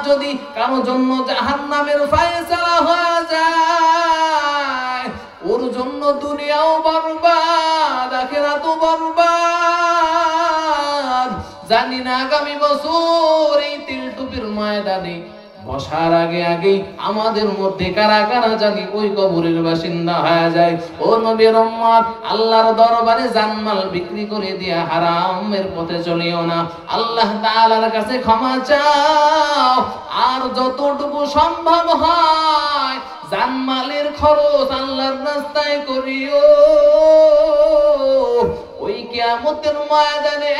যদি কারো জন্য জাহান্নামের ফায়সালা হয়ে যায়, ওর জন্য দুনিয়াও বরবাদ, আখিরাতও বরবাদ। জানি না আগামী বছর এই তিলটুপির ময়দানে বসার আগে আগে আমাদের মধ্যে কারা কারা জানি ওই কবরের বাসিন্দা হয়ে যায়। ও নবীর উম্মত, আল্লাহর দরবারে জানমাল বিক্রি করে দিয়ে হারামের পথে চলিও না। আল্লাহ তাআলার কাছে ক্ষমা চাও, আর যতটুকু সম্ভব হয় জানমালের খরচ আল্লাহর রাস্তায় করিও। ওই কিয়ামতের ময়দানে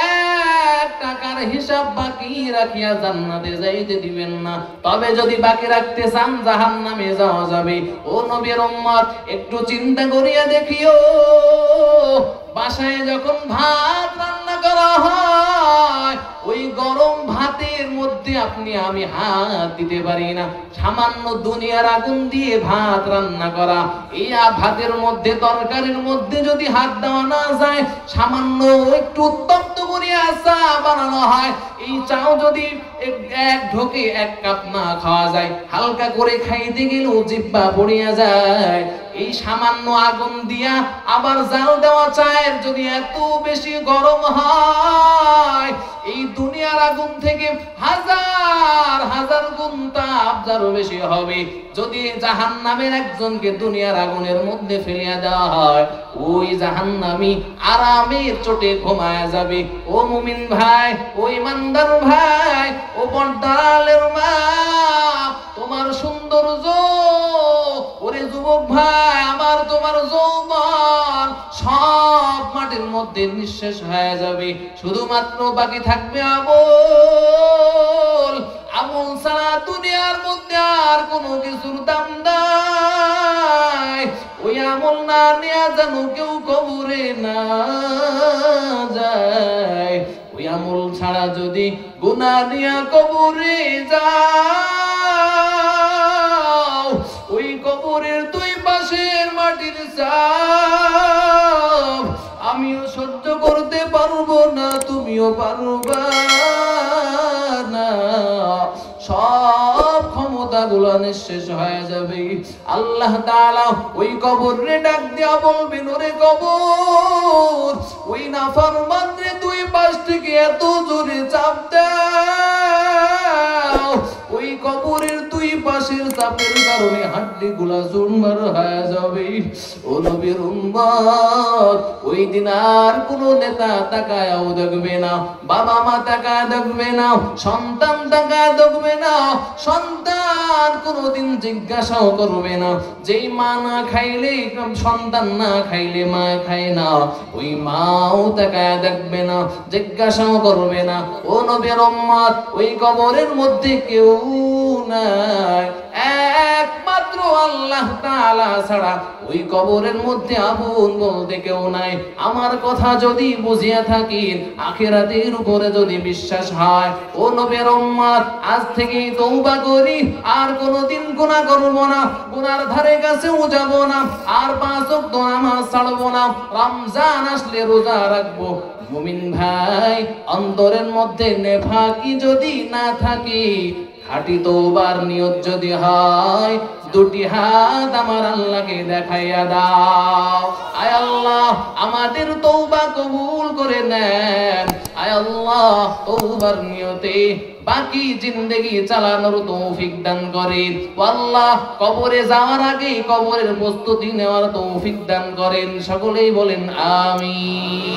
এক টাকার হিসাব বাকি রাখিয়া জান্নাতে যাইতে দিবেন না। তবে যদি বাকি রাখতে চান জাহান্নামে যাওয়া যাবে। ও নবীর উম্মত, একটু চিন্তা করিয়া দেখিও, বাসায় যখন ভাত রান্না করা হয়, ওই গরম ভাতের মধ্যে আপনি আমি হাত দিতে পারি না। সামান্য দুনিয়ার আগুন দিয়ে ভাত রান্না করা, এই ভাতের মধ্যে তরকারির মধ্যে যদি হাত দেওয়া না যায়, সামান্য একটু উত্তপ্ত করিয়া চা বানানো হয়, এই চাও যদি এক ঢোকে এক কাপ না খাওয়া যায়, হালকা করে খাইতে গেলেও জিহ্বা পড়িয়া যায়। এই সামান্য আগুন দিয়া আবার জাল দেওয়া চায়ের যদি এত বেশি গরম হয়, এই দুনিয়ার আগুন থেকে হাজার হাজার গুণ তাপ যারও বেশি হবে। যদি জাহান্নামের একজনকে দুনিয়ার আগুনের মধ্যে ফেলিয়া দেওয়া হয়, ওই জাহান্নামী আরামের চোটে ঘুমায়া যাবে। ও মুমিন ভাই, ও ইমানদার ভাই, ও পর্দালের মা, তোমার সৌন্দর্য, ওরে যুবক ভাই আমার, তোমার যৌবন সব মাটির মধ্যে নিঃশেষ হয়ে যাবে। শুধুমাত্র বাকি থাকবে আমল। আমল ছাড়া দুনিয়ার মধ্যে আর কোনো কিছুর দাম নাই। ওই আমল না নিয়ে যেন কেউ কবরে না যায়। ওই আমল ছাড়া যদি গুনাহ নিয়ে কবরে যাও, ওই কবরের দুই পাশের মাটির চাপ আমিও সহ্য করতে পারবো না, তুমিও পারবা না। সব ক্ষমতাগুলো নিঃশেষ হয়ে যাবে। আল্লাহ তাআলা ওই কবরে ডাক দিয়া বলবেন, ওরে কবর, ওই নাফরমানরে দুই পাশ থেকে এত জোরে চাপ দাও, ওই কবরের দুই পাশের চাপের কারণে হাড্ডিগুলা চুরমার হয়ে যাবে। ও নবীর উম্মত, ওই দিন আর কোনো নেতা তাকায়াও দেখবে না, বাবা মা তাকায় দেখবে না, সন্তান তাকায় দেখবে না, সন্তান কোনোদিন জিজ্ঞাসাও করবে না। যেই মা না খাইলে সন্তান, না খাইলে মা খায় না, ওই মাও তাকায় দেখবে না, জিজ্ঞাসাও করবে না। ও নবীর উম্মত, ওই কবরের মধ্যে কেউ নাই, একমাত্র আল্লাহ তাআলা ছাড়া ওই কবরের মধ্যে আপন বলতে কেউ নাই। আমার কথা যদি বুঝিয়া থাকেন, আখিরাতের উপরে যদি বিশ্বাস হয়, ও নবীর উম্মত, আজ থেকেই তওবা করি, আর কোনোদিন গুনাহ করব না, গুনার ধারে কাছেও যাব না, আর 5 ওয়াক্ত নামাজ ছাড়ব না, রমজান আসলে রোজা রাখবো। মুমিন ভাই, অন্তরের মধ্যে নেফাকি যদি না থাকে, খাঁটি তওবার নিয়ত যদি হয়, দুটি হাত আমার আল্লাহকে দেখাইয়া দাও। আয় আল্লাহ, আমাদের তওবা কবুল করে নেন। আয় আল্লাহ, তওবার নিয়তে বাকি জিন্দেগি চালানোর তৌফিক দান করেন। ও আল্লাহ, কবরে যাওয়ার আগে কবরের প্রস্তুতি নেওয়ার তৌফিক দান করেন। সকলেই বলেন আমিন।